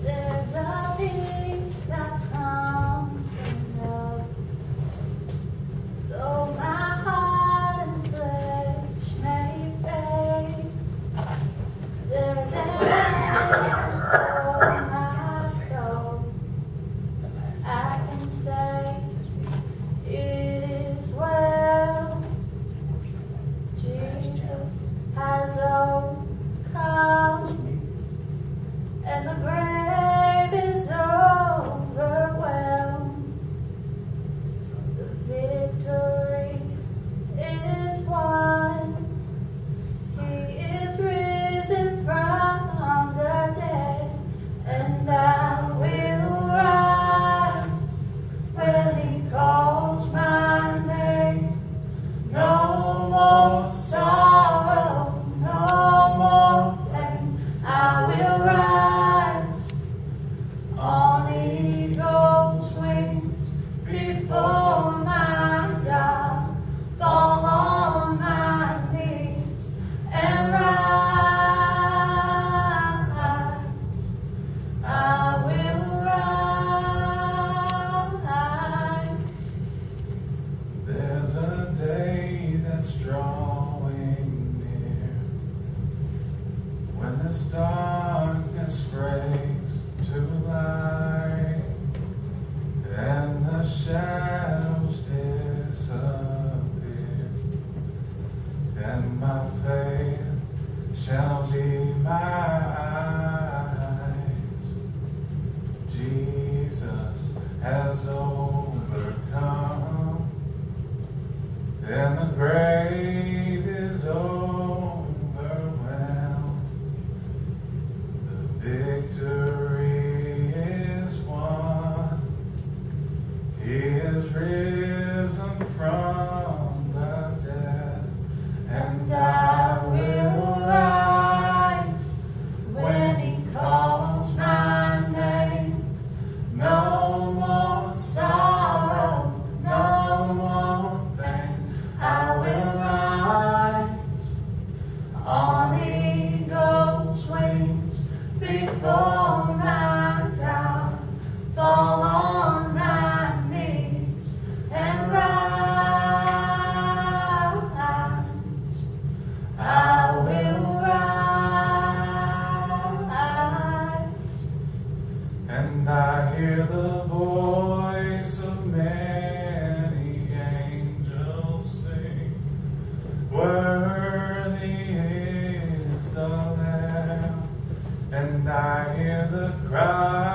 There's a peace I've come to know, though my heart and flesh may fade. There's an answer for my soul. I can say it is well. Jesus has overcome, and the grave is overwhelmed. The victory is won. He is risen from the dead, and I will rise when He calls my name. No more sorrow, no more pain. I will rise on eagle's wings before my God, fall on my knees and rise. I will rise. There's a day that's drawing near, when this darkness breaks to light, and the shadows disappear, and my faith shall be my eyes. Jesus has overcome, and the grave is overwhelmed. The victory is won. He is risen from the dead, and I will rise when He calls my name. No more sorrow, no more pain. I will rise on eagle's wings before my God, fall on my knees and rise. I will rise. And I hear the voice of many angels sing, worthy is the Lamb. And I hear the cry